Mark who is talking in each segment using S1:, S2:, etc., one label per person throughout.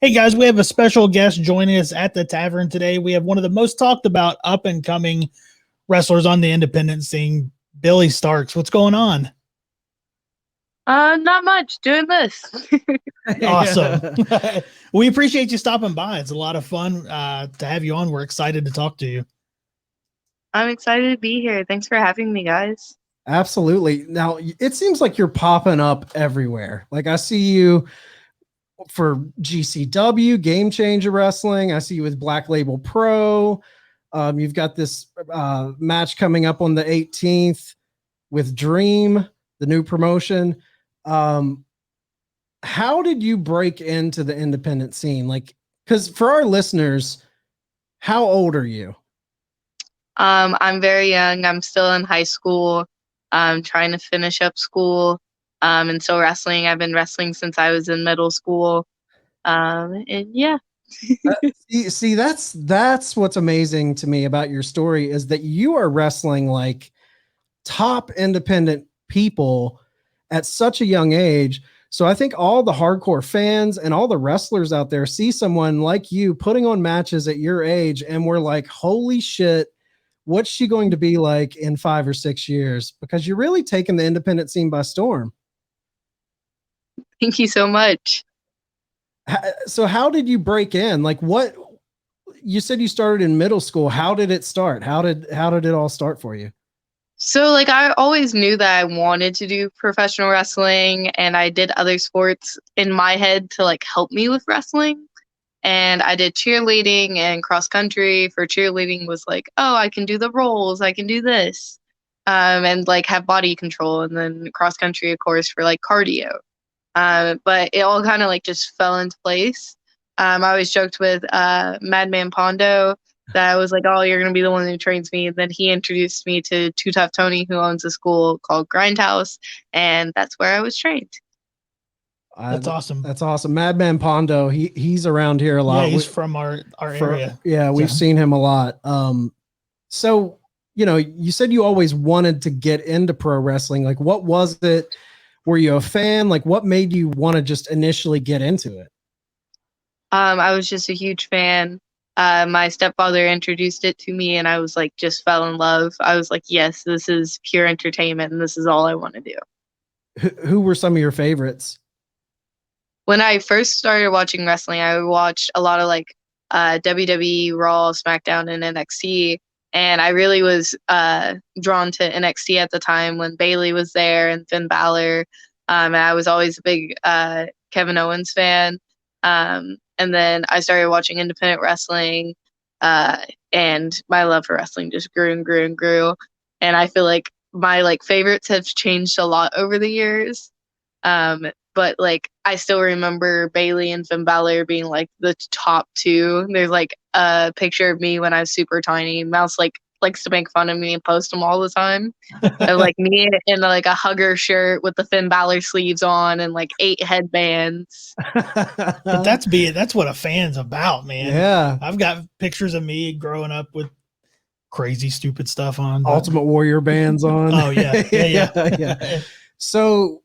S1: Hey guys, we have a special guest joining us at the Tavern today. We have one of the most talked about up and coming wrestlers on the independent scene, BILLIE STARKZ. What's going on?
S2: Not much. Doing this.
S1: Awesome. We appreciate you stopping by. It's a lot of fun to have you on. We're excited to talk to you.
S2: I'm excited to be here. Thanks for having me, guys.
S3: Absolutely. Now, it seems like you're popping up everywhere. Like I see you for GCW, Game Changer Wrestling. I see you with Black Label Pro. You've got this match coming up on the 18th with Dream, the new promotion. How did you break into the independent scene? Like, because for our listeners, how old are you?
S2: I'm very young. I'm still in high school. I'm trying to finish up school. And so wrestling. I've been wrestling since I was in middle school. And yeah.
S3: See, that's what's amazing to me about your story is that you are wrestling like top independent people at such a young age. So I think all the hardcore fans and all the wrestlers out there see someone like you putting on matches at your age, and we're like, holy shit, what's she going to be like in 5 or 6 years? Because you're really taking the independent scene by storm.
S2: Thank you so much.
S3: So how did you break in? Like, what you said you started in middle school. How did it start? How did it all start for you?
S2: So like I always knew that I wanted to do professional wrestling, and I did other sports in my head to like help me with wrestling. And I did cheerleading and cross country. For cheerleading was like, oh, I can do the rolls, I can do this. And like have body control, and then cross country, of course, for like cardio. But it all kind of like just fell into place. I always joked with Madman Pondo that I was like, oh, you're going to be the one who trains me. And then he introduced me to Too Tough Tony, who owns a school called Grindhouse. And that's where I was trained.
S1: That's awesome.
S3: That's awesome. Madman Pondo, he's around here a lot.
S1: Yeah, he's from our area.
S3: Yeah, we've seen him a lot. So, you said you always wanted to get into pro wrestling. Like, what was it? Were you a fan? Like, what made you want to just initially get into it?
S2: I was just a huge fan. My stepfather introduced it to me, and I was like, just fell in love. I was like, yes, this is pure entertainment, and this is all I want to do.
S3: Who were some of your favorites?
S2: When I first started watching wrestling, I watched a lot of like WWE, Raw, SmackDown, and NXT. And I really was drawn to NXT at the time when Bayley was there and Finn Balor. And I was always a big Kevin Owens fan. And then I started watching independent wrestling, and my love for wrestling just grew and grew and grew. And I feel like my like favorites have changed a lot over the years. But like I still remember Bayley and Finn Balor being like the top two. There's like a picture of me when I was super tiny. Mouse like likes to make fun of me and post them all the time. Of like me in like a hugger shirt with the Finn Balor sleeves on and like 8 headbands.
S1: But that's what a fan's about, man.
S3: Yeah.
S1: I've got pictures of me growing up with crazy stupid stuff on.
S3: Ultimate Warrior bands on.
S1: Oh yeah.
S3: Yeah. So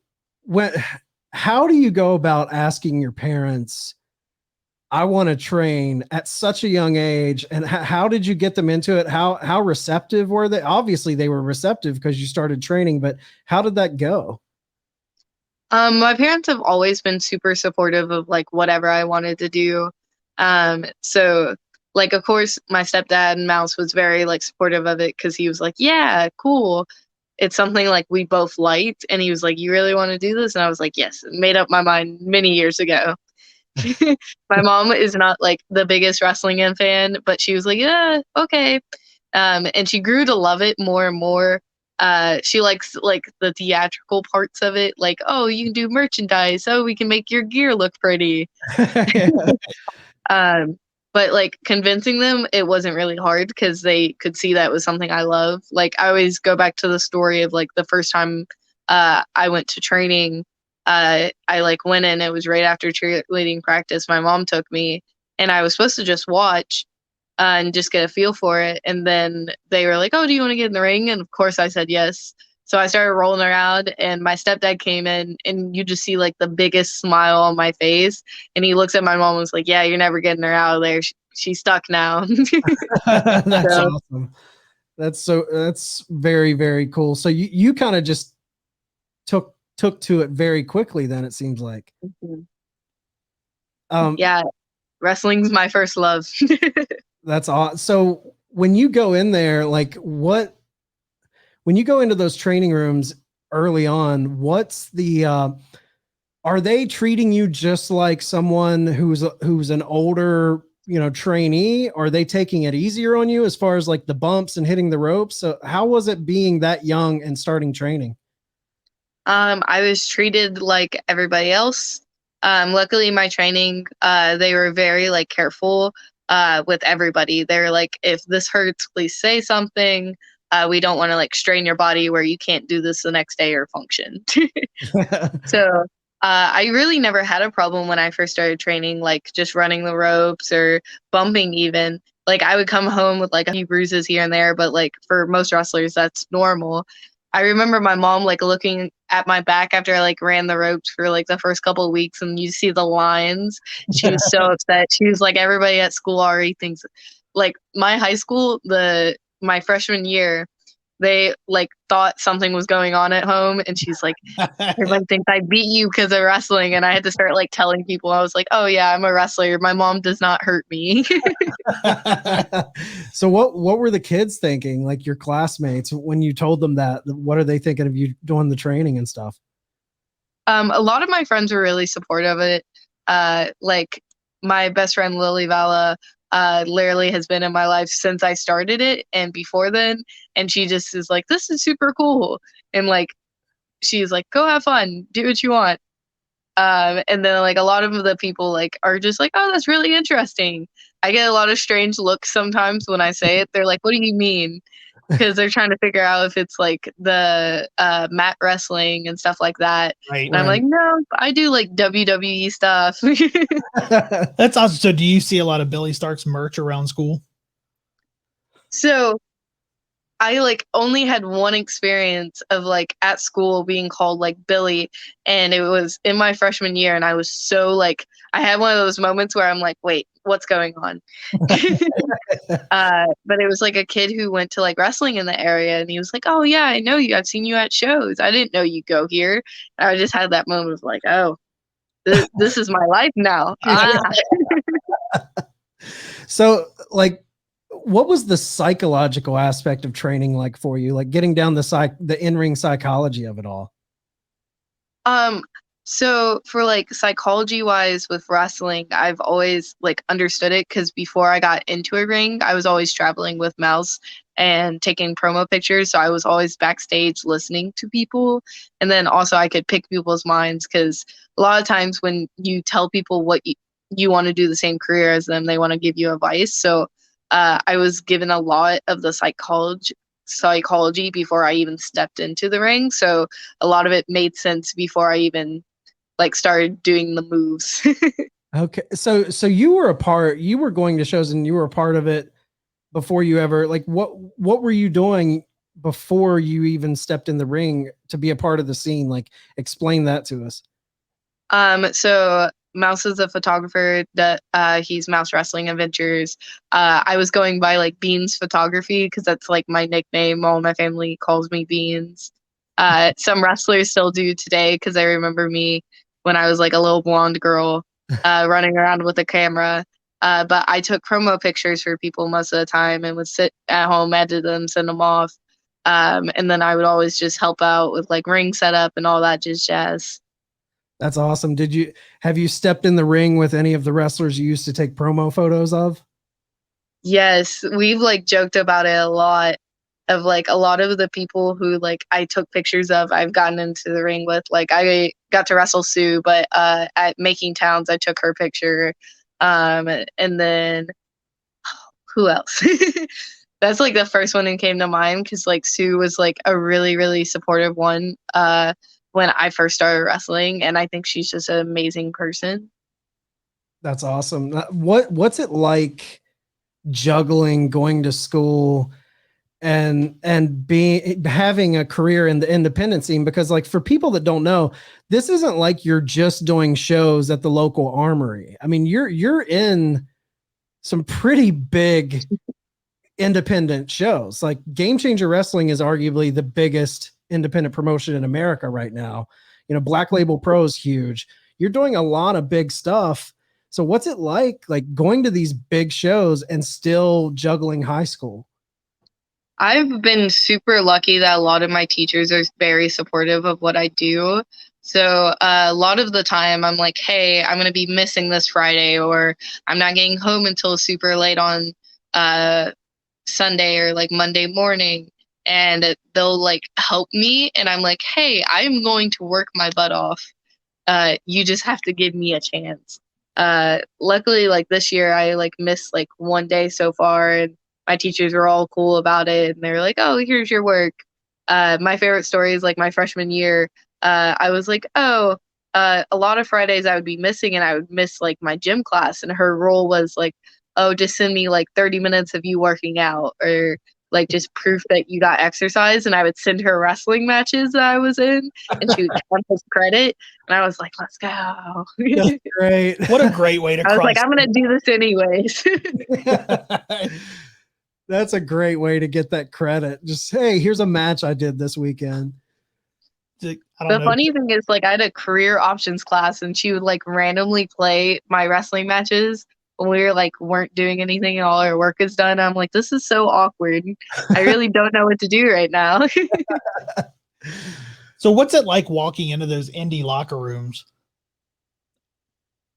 S3: how do you go about asking your parents, I want to train at such a young age? And how did you get them into it? How receptive were they? Obviously they were receptive because you started training, but how did that go?
S2: My parents have always been super supportive of like whatever I wanted to do. So like, of course, my stepdad Mouse was very like supportive of it because he was like, yeah, cool. It's something like we both liked. And he was like, you really want to do this? And I was like, yes, made up my mind many years ago. My mom is not like the biggest wrestling fan, but she was like, yeah, okay. And she grew to love it more and more. She likes like the theatrical parts of it, like, oh, you can do merchandise, oh, we can make your gear look pretty. But like convincing them, it wasn't really hard because they could see that was something I love. Like I always go back to the story of like the first time I went to training. I like went in, it was right after cheerleading practice. My mom took me, and I was supposed to just watch and just get a feel for it. And then they were like, oh, do you want to get in the ring? And of course I said yes. So I started rolling around, and my stepdad came in, and you just see like the biggest smile on my face. And he looks at my mom and was like, "Yeah, you're never getting her out of there. She's stuck now."
S3: That's
S2: So,
S3: awesome. That's very, very cool. So you kind of just took to it very quickly then, it seems like.
S2: yeah, wrestling's my first love.
S3: That's awesome. So when you go in there, like when you go into those training rooms early on, what's the are they treating you just like someone who's an older, trainee? Are they taking it easier on you as far as like the bumps and hitting the ropes? So how was it being that young and starting training?
S2: I was treated like everybody else. Luckily, my training, they were very like careful with everybody. They're like, if this hurts, please say something. We don't want to like strain your body where you can't do this the next day or function. So I really never had a problem when I first started training, like just running the ropes or bumping even. Like I would come home with like a few bruises here and there, but like for most wrestlers, that's normal. I remember my mom like looking at my back after I like ran the ropes for like the first couple of weeks, and you see the lines. She was so upset. She was like, everybody at school already thinks, like my high school, my freshman year, they like thought something was going on at home, and she's like, everybody thinks I beat you because of wrestling. And I had to start like telling people, I was like, oh yeah, I'm a wrestler. My mom does not hurt me.
S3: So what were the kids thinking, like your classmates, when you told them that? What are they thinking of you doing the training and stuff?
S2: A lot of my friends were really supportive of it. Like my best friend Lily Vala literally has been in my life since I started it and before then. And she just is like, this is super cool. And like, she's like, go have fun, do what you want. And then like a lot of the people like are just like, oh, that's really interesting. I get a lot of strange looks sometimes when I say it. They're like, what do you mean? Because they're trying to figure out if it's like the mat wrestling and stuff like that.
S1: Right.
S2: And I'm like, no, I do like WWE stuff.
S1: That's awesome. So do you see a lot of Billie Starkz merch around school?
S2: So I like only had one experience of like at school being called like Billie, and it was in my freshman year, and I was so like I had one of those moments where I'm like, wait, what's going on? But it was like a kid who went to like wrestling in the area, and he was like, oh yeah, I know you. I've seen you at shows. I didn't know you go here. And I just had that moment of like, oh, this is my life now.
S3: So like, what was the psychological aspect of training like for you? Like getting down the in-ring psychology of it all?
S2: So for like psychology wise with wrestling, I've always like understood it because before I got into a ring, I was always traveling with Mouse and taking promo pictures. So I was always backstage listening to people. And then also I could pick people's minds because a lot of times when you tell people what you want to do the same career as them, they want to give you advice. So I was given a lot of the psychology before I even stepped into the ring. So a lot of it made sense before I even like started doing the moves.
S3: Okay. So you were going to shows and you were a part of it before you ever, like, what were you doing before you even stepped in the ring to be a part of the scene? Like, explain that to us.
S2: So Mouse is a photographer that he's Mouse Wrestling Adventures. I was going by like Beans Photography because that's like my nickname. All my family calls me Beans. Some wrestlers still do today because I remember me when I was like a little blonde girl running around with a camera. But I took promo pictures for people most of the time and would sit at home, edit them, send them off. And then I would always just help out with like ring setup and all that just jazz.
S3: That's awesome. Have you stepped in the ring with any of the wrestlers you used to take promo photos of?
S2: Yes, we've like joked about it a lot of like a lot of the people who like I took pictures of I've gotten into the ring with. Like I got to wrestle Sue, but at Making Towns I took her picture. And then who else? That's like the first one that came to mind because like Sue was like a really, really supportive one when I first started wrestling, and I think she's just an amazing person.
S3: That's awesome. What's it like juggling, going to school, and being having a career in the independent scene, because like for people that don't know, this isn't like you're just doing shows at the local armory. I mean, you're in some pretty big independent shows. Like Game Changer Wrestling is arguably the biggest independent promotion in America right now. You know, Black Label Pro is huge. You're doing a lot of big stuff. So what's it like going to these big shows and still juggling high school?
S2: I've been super lucky that a lot of my teachers are very supportive of what I do. So a lot of the time I'm like, hey, I'm going to be missing this Friday, or I'm not getting home until super late on Sunday or like Monday morning. And they'll like help me. And I'm like, hey, I'm going to work my butt off. You just have to give me a chance. Luckily, like this year, I like missed like one day so far, and my teachers were all cool about it, and they were like, "Oh, here's your work." My favorite story is like my freshman year. I was like, "Oh, a lot of Fridays I would be missing, and I would miss like my gym class." And her role was like, "Oh, just send me like 30 minutes of you working out, or like just proof that you got exercise." And I would send her wrestling matches that I was in, and she would count as credit. And I was like, "Let's go."
S3: That's great.
S1: What a great way to
S2: I was
S1: cross.
S2: like, "I'm gonna do this anyways."
S3: That's a great way to get that credit. Just, hey, here's a match I did this weekend.
S1: I don't
S2: The
S1: know.
S2: funny thing is, like, I had a career options class, and she would like randomly play my wrestling matches when we were like weren't doing anything and all our work is done. I'm like, this is so awkward. I really don't know what to do right now.
S1: So what's it like walking into those indie locker rooms?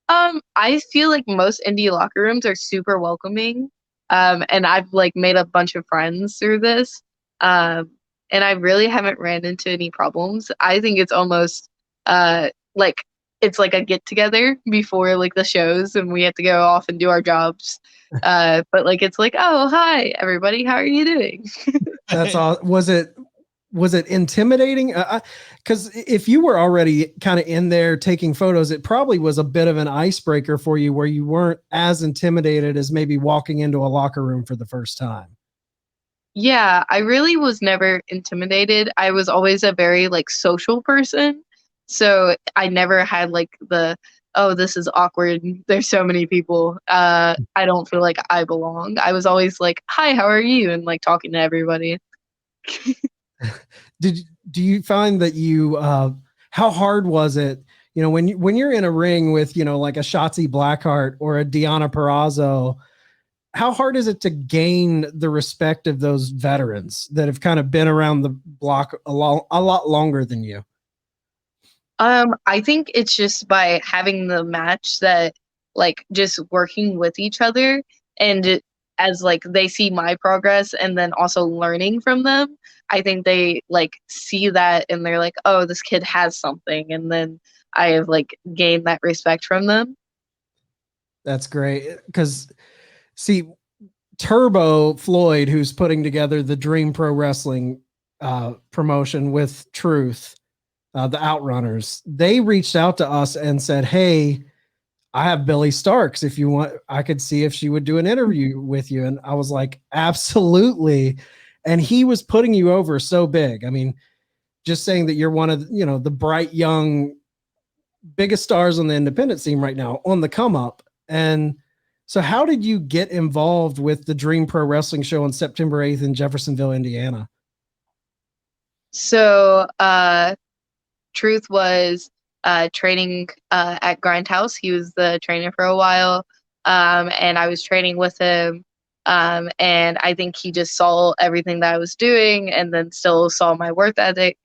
S2: I feel like most indie locker rooms are super welcoming. And I've like made a bunch of friends through this. And I really haven't ran into any problems. I think it's almost like it's like a get together before like the shows, and we have to go off and do our jobs. But like it's like, oh, hi everybody, how are you doing?
S3: That's all. Was it intimidating? Because if you were already kind of in there taking photos, it probably was a bit of an icebreaker for you, where you weren't as intimidated as maybe walking into a locker room for the first time.
S2: Yeah, I really was never intimidated. I was always a very like social person. So I never had like the, oh, this is awkward. There's so many people. I don't feel like I belong. I was always like, hi, how are you? And like talking to everybody.
S3: Do you find that you how hard was it, you know, when you're in a ring with, you know, like a Shotzi Blackheart or a Deonna Purrazzo, how hard is it to gain the respect of those veterans that have kind of been around the block a lot longer than you?
S2: I think it's just by having the match that like just working with each other, and as like they see my progress and then also learning from them. I think they like see that and they're like, oh, this kid has something, and then I have like gained that respect from them.
S3: That's great. Because see, Turbo Floyd, who's putting together the Dream Pro Wrestling promotion with Truth, the Outrunners, they reached out to us and said, hey, I have BILLIE STARKZ. If you want, I could see if she would do an interview with you. And I was like, absolutely. And he was putting you over so big. I mean, just saying that you're one of, you know, the bright, young, biggest stars on the independent scene right now on the come up. And so how did you get involved with the Dream Pro Wrestling show on September 8th in Jeffersonville, Indiana?
S2: So, Truth was training at Grindhouse. He was the trainer for a while, and I was training with him. And I think he just saw everything that I was doing, and then still saw my work ethic.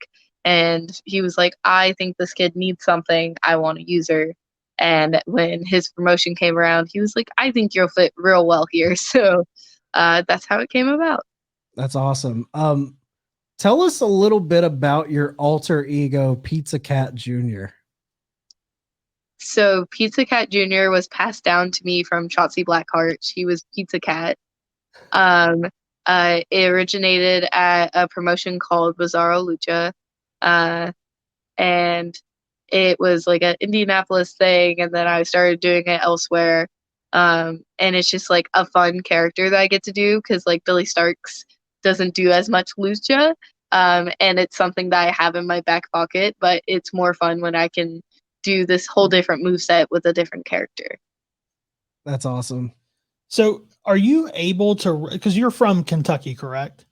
S2: And he was like, I think this kid needs something. I want to use her. And when his promotion came around, he was like, I think you'll fit real well here. So that's how it came about.
S3: That's awesome. Tell us a little bit about your alter ego, Pizza Cat Jr.
S2: So Pizza Cat Jr. was passed down to me from Shotzi Blackheart. She was Pizza Cat. It originated at a promotion called Bizarro Lucha. And it was like an Indianapolis thing, and then I started doing it elsewhere. And it's just like a fun character that I get to do, because like BILLIE STARKZ doesn't do as much lucha. And it's something that I have in my back pocket, but it's more fun when I can do this whole different moveset with a different character.
S3: That's awesome.
S1: So are you able to, because you're from Kentucky, correct?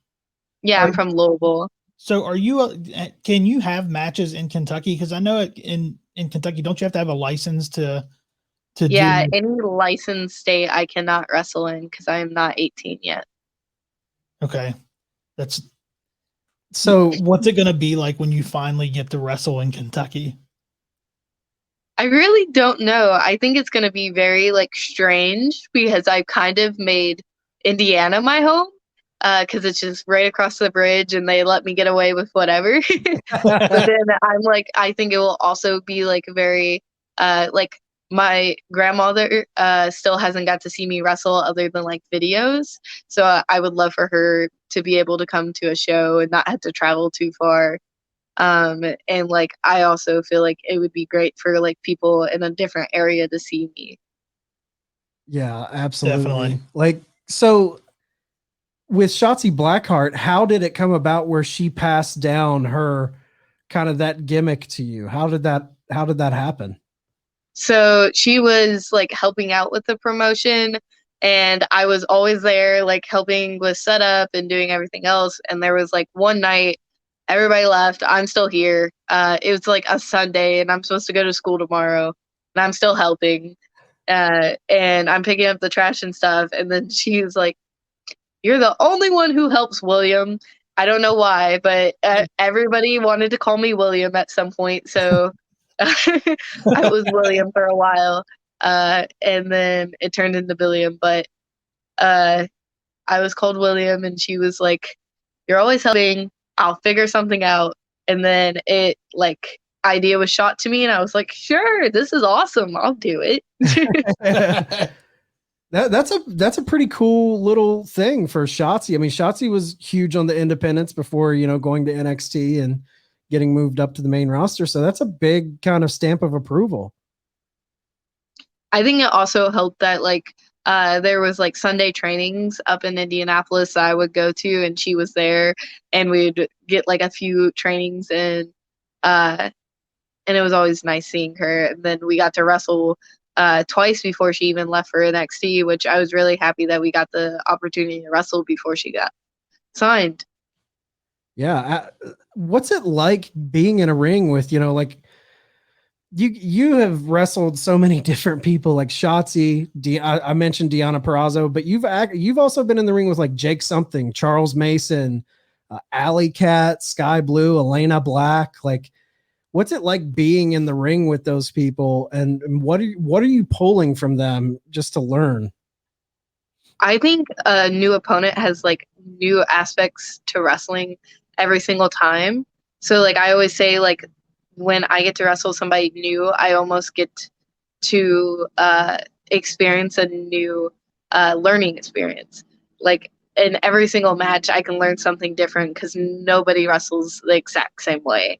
S2: Yeah, I'm from Louisville.
S1: So are you, can you have matches in Kentucky? Because I know in Kentucky, don't you have to have a license to
S2: Yeah,
S1: do?
S2: any licensed state I cannot wrestle in because I am not 18 yet.
S1: Okay. That's,
S3: So
S1: what's it going to be like when you finally get to wrestle in Kentucky?
S2: I really don't know. I think it's going to be very like strange because I've kind of made Indiana my home because it's just right across the bridge and they let me get away with whatever. But then I'm like, I think it will also be like very like my grandmother still hasn't got to see me wrestle other than like videos. So I would love for her to be able to come to a show and not have to travel too far. And like I also feel like it would be great for like people in a different area to see me.
S3: yeah, absolutely.
S1: Definitely.
S3: Like, so with Shotzi Blackheart, how did it come about where she passed down her kind of that gimmick to you? How did that happen?
S2: So she was like helping out with the promotion and I was always there like helping with setup and doing everything else. And there was like one night everybody left. I'm still here. It was like a Sunday and I'm supposed to go to school tomorrow and I'm still helping. And I'm picking up the trash and stuff. And then she was like, "You're the only one who helps William." I don't know why, but everybody wanted to call me William at some point. So I was William for a while. And then it turned into Billiam. But I was called William and she was like, "You're always helping. I'll figure something out." And then it like idea was shot to me and I was like, "Sure, this is awesome. I'll do it."
S3: That's a pretty cool little thing for Shotzi. I mean, Shotzi was huge on the independents before, going to NXT and getting moved up to the main roster. So that's a big kind of stamp of approval.
S2: I think it also helped that like there was like Sunday trainings up in Indianapolis that I would go to and she was there and we'd get like a few trainings and it was always nice seeing her. And then we got to wrestle twice before she even left for NXT, which I was really happy that we got the opportunity to wrestle before she got signed.
S3: Yeah. What's it like being in a ring with, like you have wrestled so many different people like Shotzi, I mentioned Deonna Purrazzo, but you've also been in the ring with like Jake Something, Charles Mason, Alley Cat, Sky Blue, Elena Black. Like, what's it like being in the ring with those people, and what are you pulling from them just to learn?
S2: I think a new opponent has like new aspects to wrestling every single time. So like I always say like when I get to wrestle somebody new, I almost get to experience a new learning experience. Like in every single match, I can learn something different because nobody wrestles the exact same way.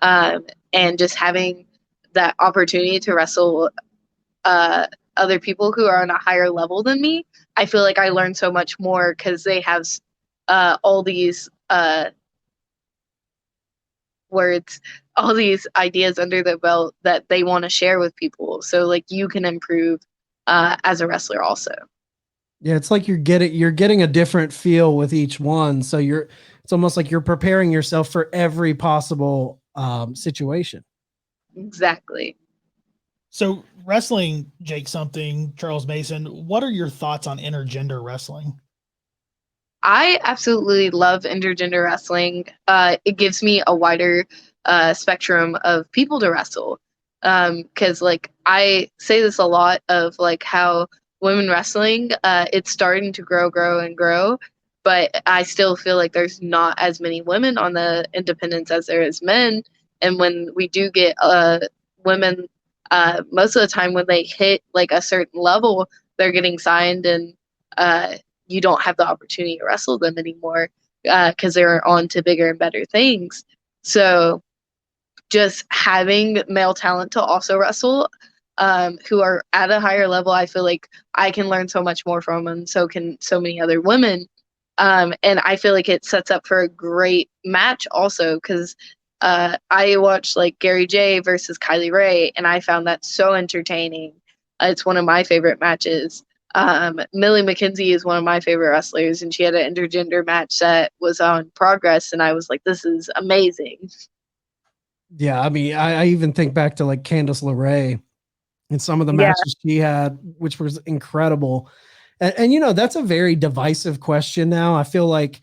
S2: And just having that opportunity to wrestle other people who are on a higher level than me, I feel like I learn so much more because they have all these words, all these ideas under their belt that they want to share with people. So like you can improve as a wrestler also.
S3: Yeah, it's like you're getting a different feel with each one. So it's almost like you're preparing yourself for every possible situation.
S2: Exactly.
S1: So wrestling Jake Something, Charles Mason, what are your thoughts on intergender wrestling?
S2: I absolutely love intergender wrestling. It gives me a wider spectrum of people to wrestle. Because like I say this a lot of like how women wrestling, it's starting to grow and grow, but I still feel like there's not as many women on the independents as there is men. And when we do get women, most of the time when they hit like a certain level, they're getting signed and you don't have the opportunity to wrestle them anymore because they're on to bigger and better things. So just having male talent to also wrestle who are at a higher level, I feel like I can learn so much more from, and so can so many other women. And I feel like it sets up for a great match also because I watched like Gary J versus Kylie Ray, and I found that so entertaining. It's one of my favorite matches. Millie McKenzie is one of my favorite wrestlers, and she had an intergender match that was on Progress, and I was like, this is amazing.
S3: Yeah, I mean, I even think back to like Candice LeRae and some of the matches she had, which was incredible. And you know, that's a very divisive question now. I feel like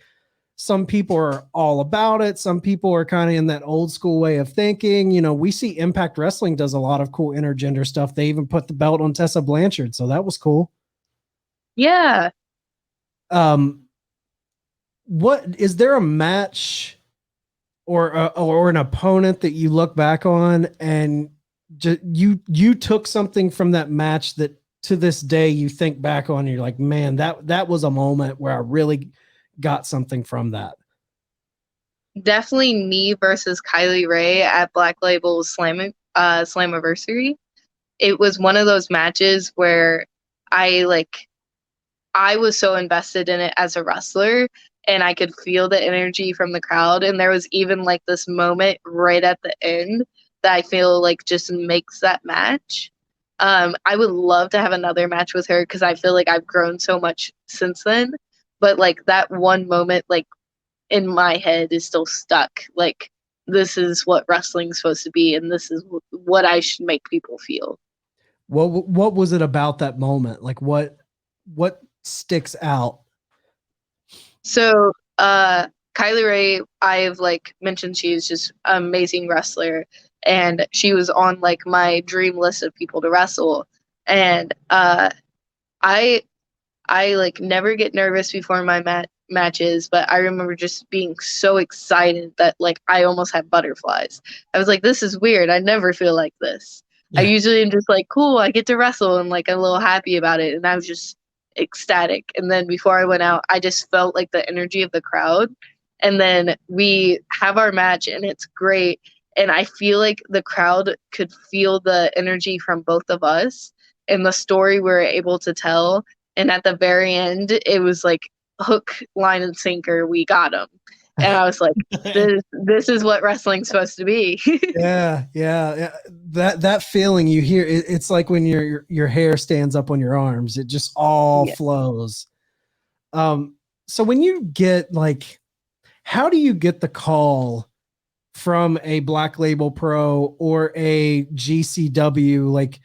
S3: some people are all about it. Some people are kind of in that old school way of thinking. You know, we see Impact Wrestling does a lot of cool intergender stuff. They even put the belt on Tessa Blanchard, so that was cool.
S2: Yeah.
S3: What is there a match or an opponent that you look back on and you took something from that match that to this day you think back on and you're like, man, that was a moment where I really got something from that?
S2: Definitely me versus Kylie Ray at Black Label Slammiversary. It was one of those matches where I was so invested in it as a wrestler, and I could feel the energy from the crowd. And there was even like this moment right at the end that I feel like just makes that match. I would love to have another match with her because I feel like I've grown so much since then. But like that one moment, like in my head is still stuck. Like, this is what wrestling's supposed to be, and this is what I should make people feel.
S3: What was it about that moment? Like what sticks out?
S2: So, Kylie Ray, I've like mentioned, she's just an amazing wrestler, and she was on like my dream list of people to wrestle. And I like never get nervous before my matches, but I remember just being so excited that like I almost had butterflies. I was like, this is weird. I never feel like this. I usually am just like, cool, I get to wrestle, and like a little happy about it. And I was just ecstatic. And then before I went out, I just felt like the energy of the crowd. And then we have our match, and it's great. And I feel like the crowd could feel the energy from both of us and the story we were able to tell. And at the very end, it was like hook, line, and sinker. We got him. And I was like, this is what wrestling's supposed to be.
S3: yeah. That feeling you hear, it's like when your hair stands up on your arms. It just all flows. So when you get like, how do you get the call from a Black Label Pro or a GCW? Like,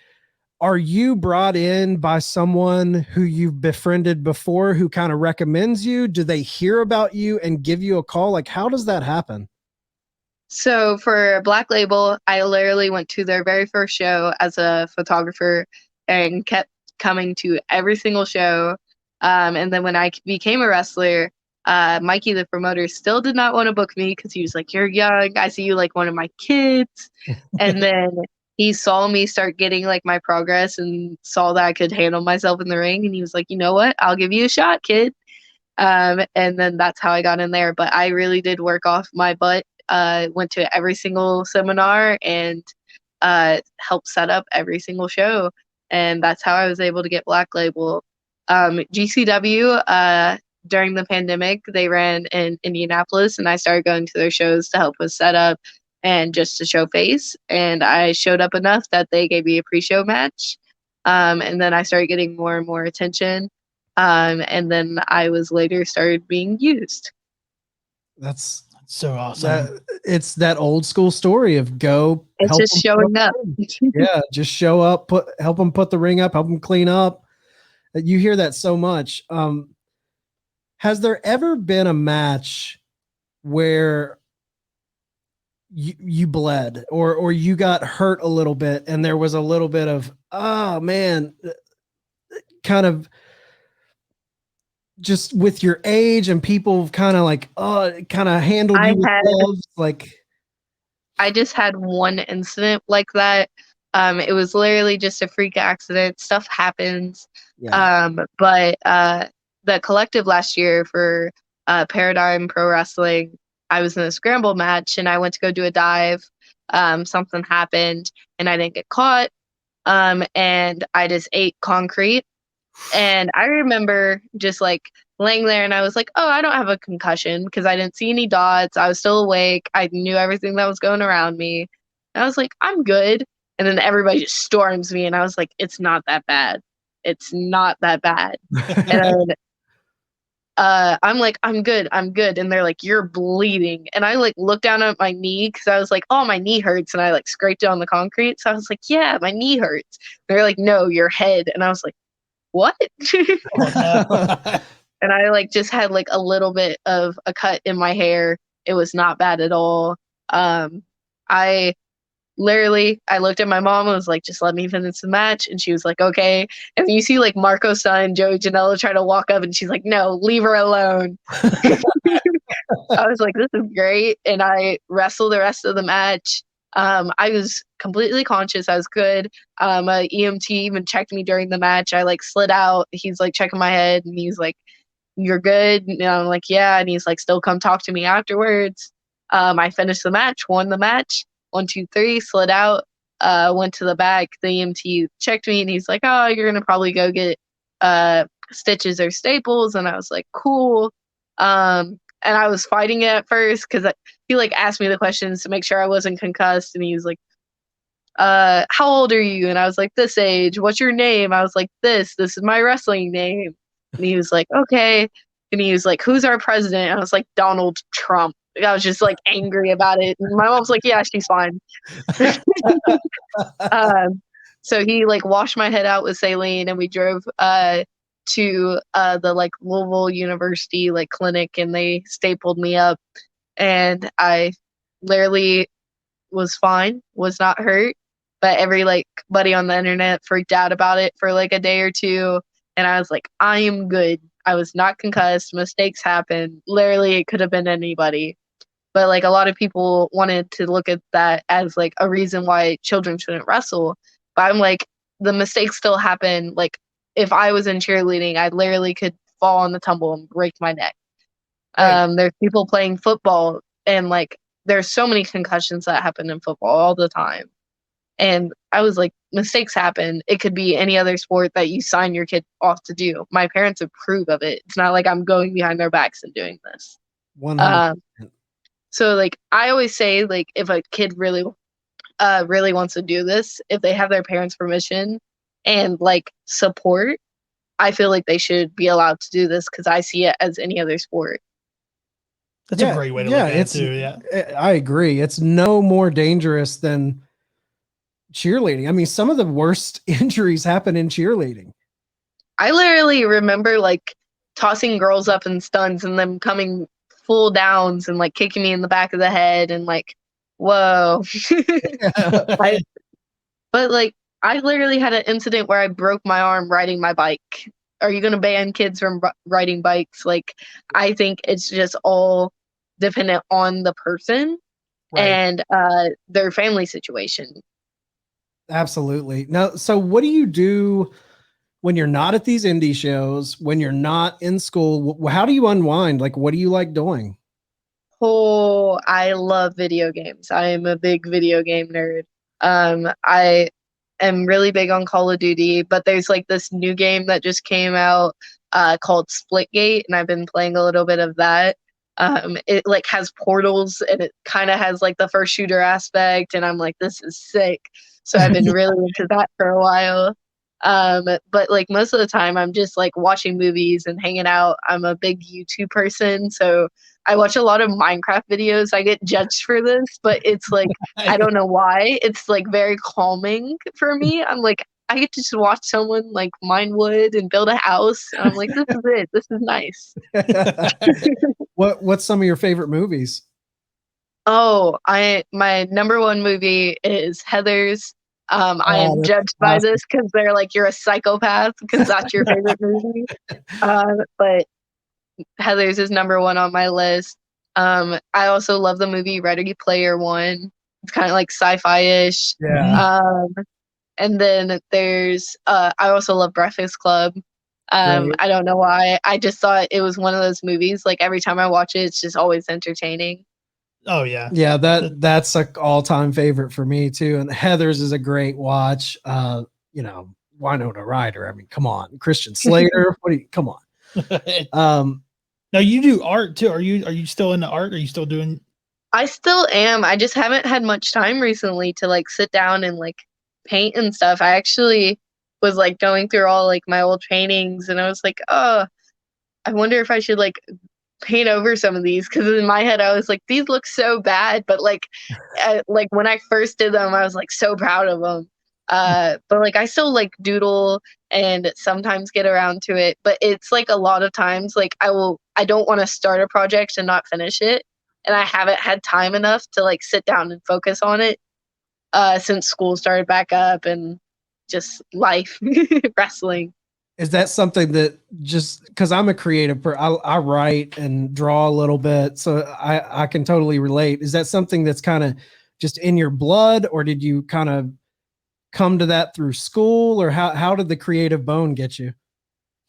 S3: are you brought in by someone who you've befriended before who kind of recommends you? Do they hear about you and give you a call? Like, how does that happen?
S2: So for Black Label, I literally went to their very first show as a photographer and kept coming to every single show. And then when I became a wrestler, Mikey, the promoter, still did not want to book me because he was like, you're young. I see you like one of my kids. And then he saw me start getting like my progress and saw that I could handle myself in the ring. And he was like, you know what? I'll give you a shot, kid. And then that's how I got in there. But I really did work off my butt. Went to every single seminar and helped set up every single show. And that's how I was able to get Black Label. GCW, during the pandemic, they ran in Indianapolis, and I started going to their shows to help with setup and just to show face. And I showed up enough that they gave me a pre-show match. And then I started getting more and more attention. And then I was later started being used.
S3: That's
S1: so awesome.
S3: It's that old school story of go.
S2: It's just showing up.
S3: Yeah, just show up, help them put the ring up, help them clean up. You hear that so much. Has there ever been a match where you bled or you got hurt a little bit and there was a little bit of, oh man, kind of just with your age and people kind of like, kind of handled you with gloves? Like,
S2: I just had one incident like that. It was literally just a freak accident. Stuff happens.
S3: yeah.
S2: But the collective last year for Paradigm Pro Wrestling, I was in a scramble match and I went to go do a dive. Something happened and I didn't get caught. And I just ate concrete. And I remember just like laying there and I was like, oh, I don't have a concussion because I didn't see any dots. I was still awake. I knew everything that was going around me. And I was like, I'm good. And then everybody just storms me and I was like, it's not that bad. It's not that bad. And I'm like, I'm good. And they're like, you're bleeding. And I like looked down at my knee because I was like, oh, my knee hurts. And I like scraped it on the concrete. So I was like, yeah, my knee hurts. They're like, no, your head. And I was like, what? And I like just had like a little bit of a cut in my hair. It was not bad at all. I looked at my mom and was like, just let me finish the match. And she was like, okay. And you see like Marco's son, Joey Janela, try to walk up and she's like, no, leave her alone. I was like, this is great. And I wrestled the rest of the match. I was completely conscious. I was good. A EMT even checked me during the match. I like slid out. He's like checking my head and he's like, you're good. And I'm like, yeah. And he's like, still come talk to me afterwards. I finished the match, won the match. 1, 2, 3, slid out, went to the back. The EMT checked me and he's like, oh, you're going to probably go get stitches or staples. And I was like, cool. And I was fighting it at first because he like asked me the questions to make sure I wasn't concussed. And he was like, how old are you? And I was like, this age. What's your name? I was like, this is my wrestling name. And he was like, okay. And he was like, who's our president? And I was like, Donald Trump. I was just like angry about it. And my mom's like, yeah, she's fine. So he like washed my head out with saline and we drove to the like Louisville University like clinic and they stapled me up and I literally was fine, was not hurt. But every like buddy on the internet freaked out about it for like a day or two. And I was like, I am good. I was not concussed. Mistakes happen. Literally, it could have been anybody. But like a lot of people wanted to look at that as like a reason why children shouldn't wrestle. But I'm like, the mistakes still happen. Like if I was in cheerleading, I literally could fall on the tumble and break my neck. Right. There's people playing football and like there's so many concussions that happen in football all the time. And I was like, mistakes happen. It could be any other sport that you sign your kid off to do. My parents approve of it. It's not like I'm going behind their backs and doing this.
S3: 100%.
S2: So like I always say, like if a kid really wants to do this, if they have their parents' permission and like support, I feel like they should be allowed to do this because I see it as any other sport.
S1: That's a great way to look at it too. Yeah,
S3: I agree. It's no more dangerous than cheerleading. I mean, some of the worst injuries happen in cheerleading.
S2: I literally remember like tossing girls up in stunts and them coming full downs and like kicking me in the back of the head and like, whoa. But like I literally had an incident where I broke my arm riding my bike. Are you going to ban kids from riding bikes? Like I think it's just all dependent on the person and their family situation.
S3: Absolutely. Now, so what do you do when you're not at these indie shows, when you're not in school? How do you unwind? Like, what do you like doing?
S2: Oh, I love video games. I am a big video game nerd. I am really big on Call of Duty, but there's like this new game that just came out called Splitgate, and I've been playing a little bit of that. It like has portals and it kind of has like the first shooter aspect, and I'm like, this is sick. So I've been really into that for a while. But like most of the time I'm just like watching movies and hanging out. I'm a big YouTube person, so I watch a lot of Minecraft videos. I get judged for this, but it's like, I don't know why. It's like very calming for me. I'm like, I get to just watch someone like mine wood and build a house. And I'm like, this is it. This is nice.
S3: What's some of your favorite movies?
S2: Oh, my number one movie is Heathers. I am judged by this because they're like, you're a psychopath because that's your favorite movie. But Heathers is number one on my list. I also love the movie Ready Player One. It's kind of like sci-fi-ish.
S3: Yeah.
S2: And then there's I also love Breakfast Club. I don't know why. I just thought it was one of those movies. Like every time I watch it, it's just always entertaining.
S1: Oh yeah.
S3: Yeah, that's an all-time favorite for me too. And Heathers is a great watch. You know, Winona Ryder. I mean, come on, Christian Slater. Come on.
S1: Now you do art too. Are you still into art? Are you still doing?
S2: I still am. I just haven't had much time recently to like sit down and like paint and stuff. I actually was like going through all like my old paintings, and I was like, oh, I wonder if I should like paint over some of these, because in my head I was like, these look so bad, but like like when I first did them I was like so proud of them. But like I still like doodle and sometimes get around to it, but it's like a lot of times like I don't want to start a project and not finish it, and I haven't had time enough to like sit down and focus on it since school started back up and just life. Wrestling.
S3: Is that something that, just because I'm a creative I write and draw a little bit, so I can totally relate. Is that something that's kind of just in your blood, or did you kind of come to that through school, or how did the creative bone get you?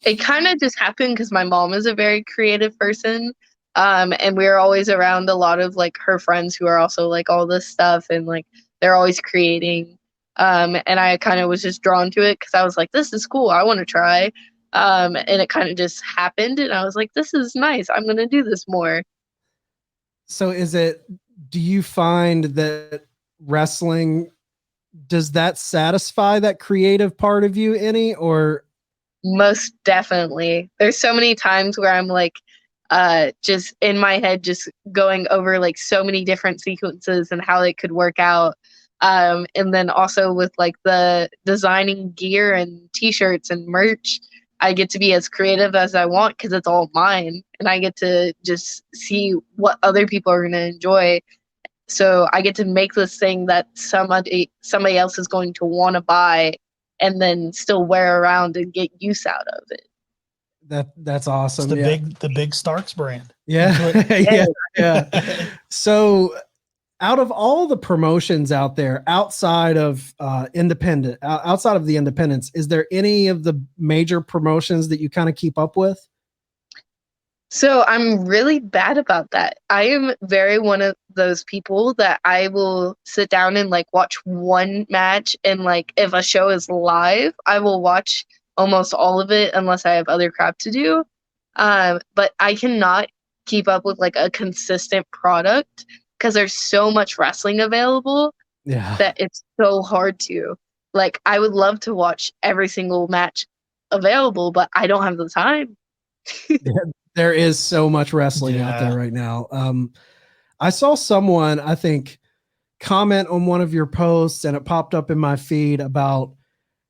S2: It kind of just happened because my mom is a very creative person. And we were always around a lot of like her friends who are also like all this stuff, and like they're always creating. And I kind of was just drawn to it because I was like, this is cool. I want to try. And it kind of just happened. And I was like, this is nice. I'm going to do this more.
S3: So do you find that wrestling, does that satisfy that creative part of you any, or?
S2: Most definitely. There's so many times where I'm like, just in my head, just going over like so many different sequences and how it could work out. And then also with like the designing gear and t-shirts and merch, I get to be as creative as I want because it's all mine, and I get to just see what other people are going to enjoy. So I get to make this thing that somebody else is going to want to buy and then still wear around and get use out of it.
S3: That's awesome.
S1: It's the big Starks brand.
S3: Yeah. Yeah. So out of all the promotions out there, outside of outside of the independents, is there any of the major promotions that you kind of keep up with?
S2: So I'm really bad about that. I am very one of those people that I will sit down and like watch one match, and like if a show is live, I will watch almost all of it unless I have other crap to do. But I cannot keep up with like a consistent product because there's so much wrestling available that it's so hard to. Like, I would love to watch every single match available, but I don't have the time.
S3: There is so much wrestling out there right now. I saw someone, I think, comment on one of your posts, and it popped up in my feed about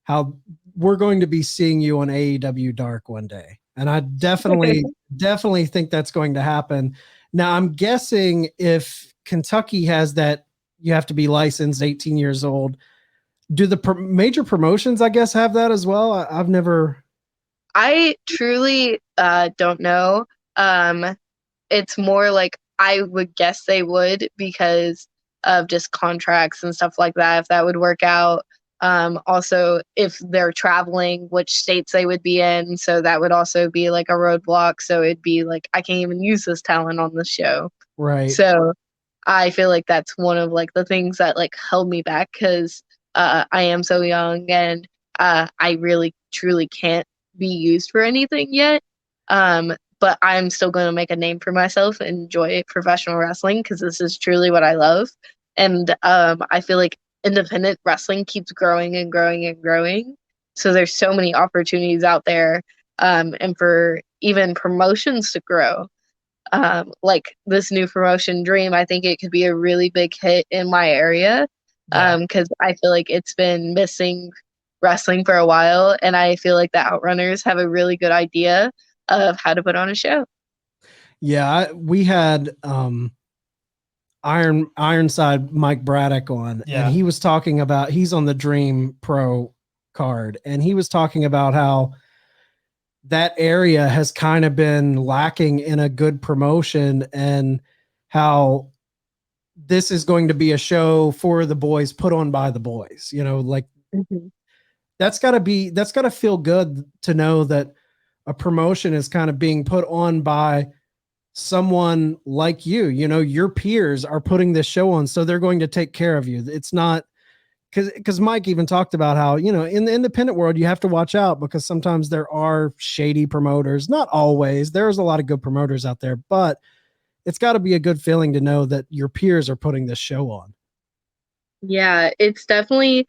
S3: how we're going to be seeing you on AEW Dark one day. And I definitely think that's going to happen. Now, I'm guessing if Kentucky has that, you have to be licensed, 18 years old. Do the major promotions, I guess, have that as well? I've never...
S2: I truly don't know. It's more like I would guess they would because of just contracts and stuff like that, if that would work out. Also, if they're traveling, which states they would be in. So that would also be like a roadblock. So it'd be like, I can't even use this talent on the show.
S3: Right.
S2: So I feel like that's one of like the things that like held me back because I am so young, and I really truly can't be used for anything yet. But I'm still going to make a name for myself and enjoy professional wrestling because this is truly what I love. And I feel like independent wrestling keeps growing and growing and growing. So there's so many opportunities out there, and for even promotions to grow. Like this new promotion, Dream, I think it could be a really big hit in my area because I feel like it's been missing wrestling for a while, and I feel like the Outrunners have a really good idea of how to put on a show.
S3: Yeah, we had Ironside Mike Braddock on, and he was talking about, he's on the Dream Pro card, and he was talking about how that area has kind of been lacking in a good promotion, and how this is going to be a show for the boys, put on by the boys, you know, like that's got to feel good to know that a promotion is kind of being put on by someone like you know, your peers are putting this show on, so they're going to take care of you. It's not because Mike even talked about how, you know, in the independent world, you have to watch out because sometimes there are shady promoters. Not always. There's a lot of good promoters out there, but it's got to be a good feeling to know that your peers are putting this show on.
S2: Yeah, it's definitely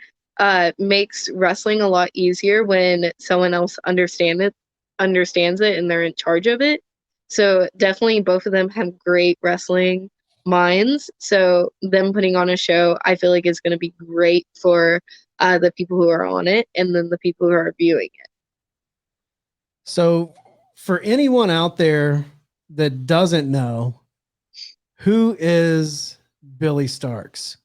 S2: makes wrestling a lot easier when someone else understands it and they're in charge of it. So definitely both of them have great wrestling minds. So them putting on a show, I feel like is going to be great for the people who are on it and then the people who are viewing it.
S3: So for anyone out there that doesn't know, who is Billie Starkz?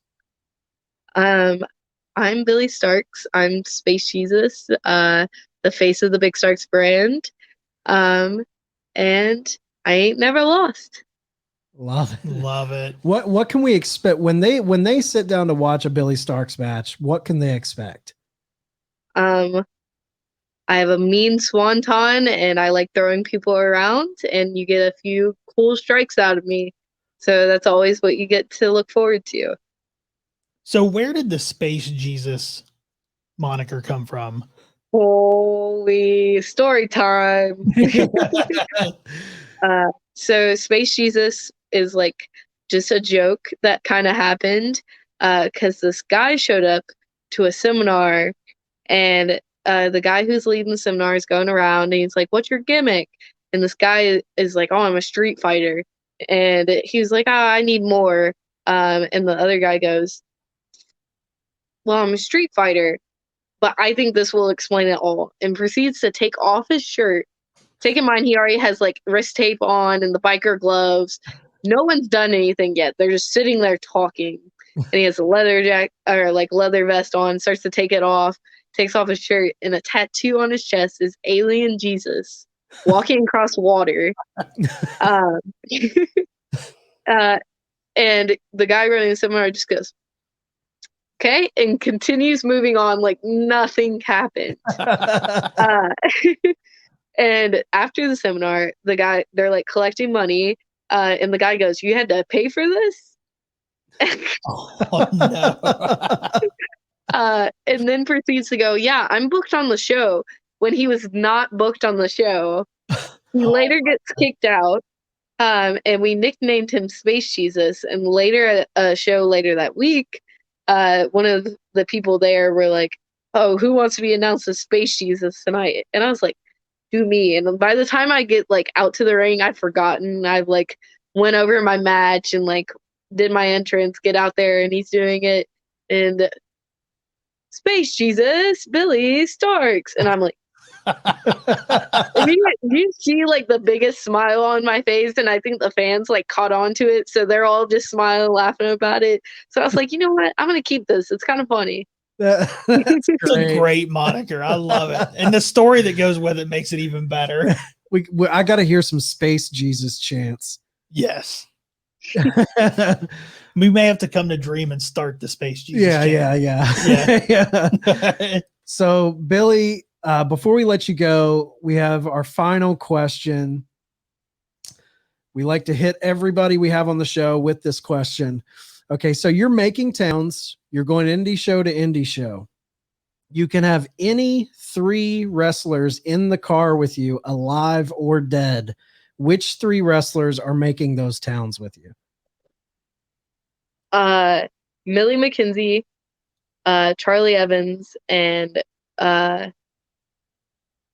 S2: I'm Billie Starkz. I'm Space Jesus, the face of the Big Starkz brand. And I ain't never lost.
S3: Love it.
S1: Love it.
S3: What can we expect when they sit down to watch a Billie Starkz match? What can they expect?
S2: I have a mean swanton and I like throwing people around and you get a few cool strikes out of me. So that's always what you get to look forward to.
S1: So where did the Space Jesus moniker come from?
S2: Holy story time. So Space Jesus is like just a joke that kind of happened because this guy showed up to a seminar and the guy who's leading the seminar is going around and he's like, "What's your gimmick?" And this guy is like, "Oh, I'm a street fighter." And he's like, "Oh, I need more." And the other guy goes, "Well, I'm a street fighter, but I think this will explain it all," and proceeds to take off his shirt. Take in mind, he already has like wrist tape on and the biker gloves. No one's done anything yet. They're just sitting there talking. And he has a leather jacket or like leather vest on, starts to take it off, takes off his shirt, and a tattoo on his chest is Alien Jesus walking across water. And the guy running the seminar just goes, "Okay," and continues moving on like nothing happened. And after the seminar, they're like collecting money, and the guy goes, "You had to pay for this?"
S1: Oh, no.
S2: And then proceeds to go, "Yeah, I'm booked on the show," when he was not booked on the show. He later gets kicked out, and we nicknamed him Space Jesus. And later at a show later that week, one of the people there were like, "Oh, who wants to be announced as Space Jesus tonight?" And I was like, "Do me." And by the time I get like out to the ring, I've forgotten. I've like went over my match and like did my entrance, get out there, and he's doing it. And Space Jesus, Billie Starkz. And I'm like, you see like the biggest smile on my face, and I think the fans like caught on to it, so they're all just smiling, laughing about it. So I was like, you know what? I'm gonna keep this. It's kind of funny.
S1: It's a great moniker. I love it, and the story that goes with it makes it even better.
S3: I got to hear some Space Jesus chants.
S1: Yes. We may have to come to Dream and start the Space Jesus chant.
S3: Yeah. So Billie, before we let you go, we have our final question. We like to hit everybody we have on the show with this question. Okay, so you're making towns. You're going indie show to indie show. You can have any 3 wrestlers in the car with you, alive or dead. Which 3 wrestlers are making those towns with you?
S2: Millie McKenzie, Charlie Evans, and Everett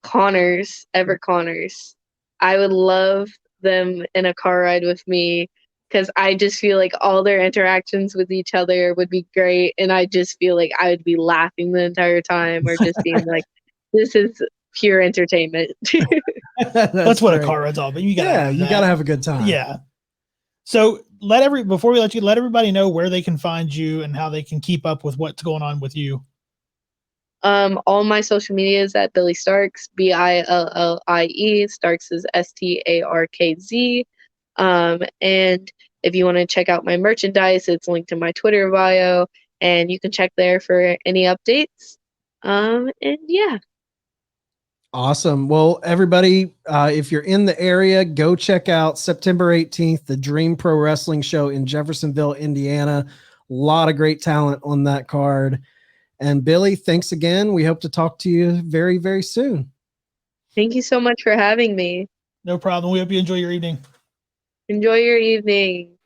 S2: Connors. I would love them in a car ride with me because I just feel like all their interactions with each other would be great, and I just feel like I would be laughing the entire time or just being like, this is pure entertainment.
S1: That's what a car ride's all, but you gotta have
S3: a good time.
S1: Yeah. So before we let you, let everybody know where they can find you and how they can keep up with what's going on with you.
S2: All my social media is at Billie Starkz, BILLIE. Starkz is STARKZ. And if you want to check out my merchandise, it's linked to my Twitter bio, and you can check there for any updates. And yeah.
S3: Awesome. Well, everybody, if you're in the area, go check out September 18th, the Dream Pro Wrestling Show in Jeffersonville, Indiana. A lot of great talent on that card. And Billie, thanks again. We hope to talk to you very, very soon.
S2: Thank you so much for having me.
S1: No problem. We hope you enjoy your evening.
S2: Enjoy your evening.